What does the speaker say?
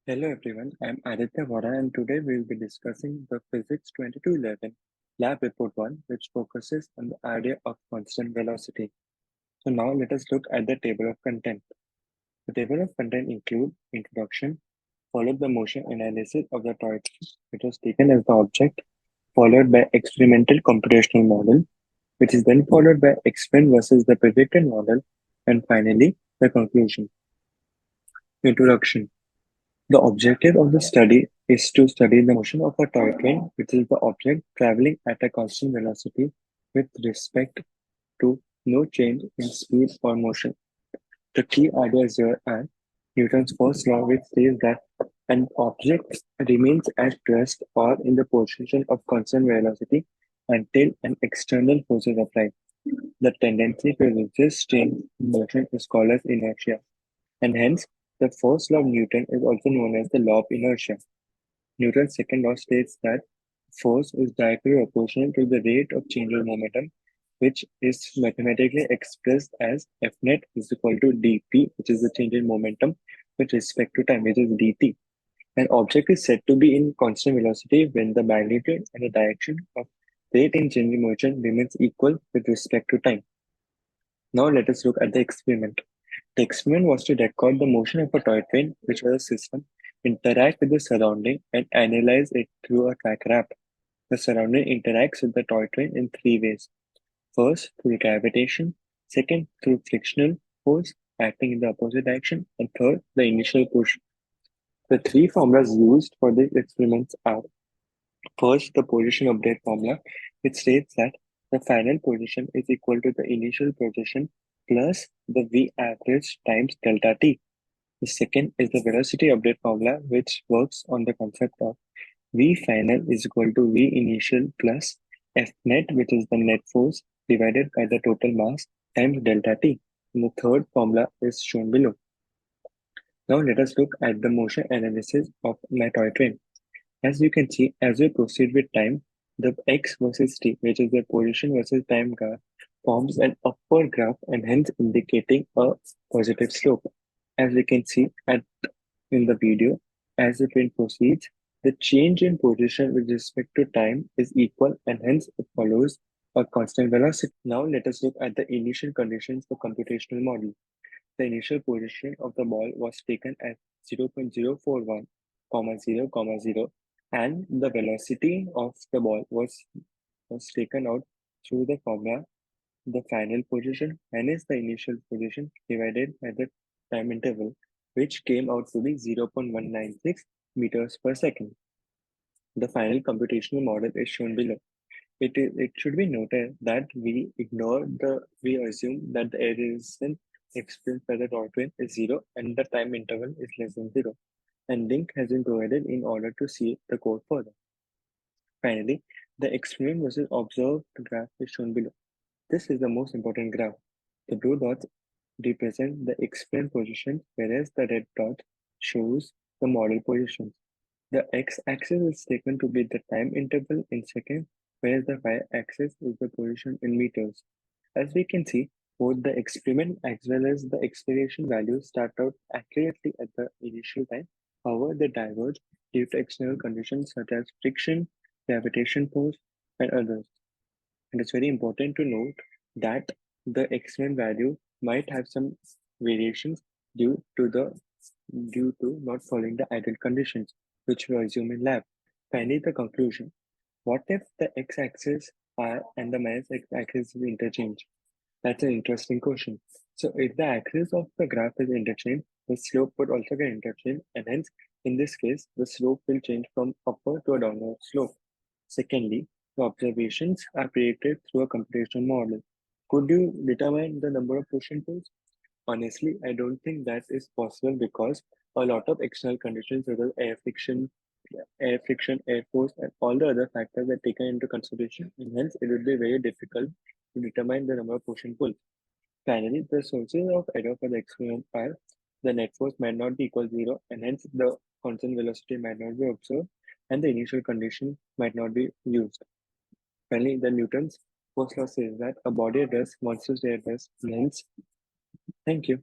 Hello everyone, I'm Aditya Vora and today we'll be discussing the Physics 2211 Lab Report 1 which focuses on the idea of constant velocity. So now let us look at the table of content. The table of content includes introduction, followed by motion analysis of the toy train, which was taken as the object, followed by experimental computational model, which is then followed by experiment versus the predicted model, and finally the conclusion. Introduction. The objective of the study is to study the motion of a toy train, which is the object traveling at a constant velocity with respect to no change in speed or motion. The key ideas here are Newton's first law, which says that an object remains at rest or in the position of constant velocity until an external force is applied. The tendency to resist change in motion is called as inertia, and hence the first law of Newton is also known as the law of inertia. Newton's second law states that force is directly proportional to the rate of change of momentum, which is mathematically expressed as F net is equal to dp, which is the change in momentum with respect to time, which is dt. An object is said to be in constant velocity when the magnitude and the direction of rate in change in motion remains equal with respect to time. Now let us look at the experiment. The experiment was to record the motion of a toy train, which was a system, interact with the surrounding, and analyze it through a track graph. The surrounding interacts with the toy train in three ways. First, through gravitation, second, through frictional force acting in the opposite direction, and third, the initial push. The three formulas used for these experiments are first, the position update formula, which states that the final position is equal to the initial position plus the V average times delta t. The second is the velocity update formula, which works on the concept of V final is equal to V initial plus F net, which is the net force divided by the total mass times delta t. And the third formula is shown below. Now let us look at the motion analysis of my toy train. As you can see, as we proceed with time, the x versus t, which is the position versus time graph, forms an upward graph and hence indicating a positive slope. As we can see in the video, as the train proceeds, the change in position with respect to time is equal and hence it follows a constant velocity. Now let us look at the initial conditions for computational model. The initial position of the ball was taken at 0.041, 0, and the velocity of the ball was taken out through the formula, the final position minus the initial position divided by the time interval, which came out to be 0.196 meters per second. The final computational model is shown below. It should be noted that we assume that the air resistance experienced by the Rodwin is zero and the time interval is less than zero. And link has been provided in order to see the code further. Finally, the experiment versus observed graph is shown below. This is the most important graph. The blue dots represent the experiment position, whereas the red dot shows the model positions. The x-axis is taken to be the time interval in seconds, whereas the y-axis is the position in meters. As we can see, both the experiment as well as the expectation values start out accurately at the initial time. However, they diverge due to external conditions such as friction, gravitation force, and others. And it's very important to note that the experiment value might have some variations due to not following the ideal conditions, which we assume in lab. Finally, the conclusion. What if the x-axis are and the minus x-axis is interchanged? That's an interesting question. So if the axis of the graph is interchanged, the slope would also get interchanged, and hence, in this case, the slope will change from upward to a downward slope. Secondly, the observations are predicted through a computational model. Could you determine the number of push and pulls? Honestly, I don't think that is possible because a lot of external conditions, such as air force, and all the other factors are taken into consideration, and hence it would be very difficult to determine the number of push and pull. Finally, the sources of error for the experiment are the net force might not be equal to zero, and hence the constant velocity might not be observed, and the initial condition might not be used. Finally, the Newton's first law says that a body at rest wants to stay at rest, and hence, thank you.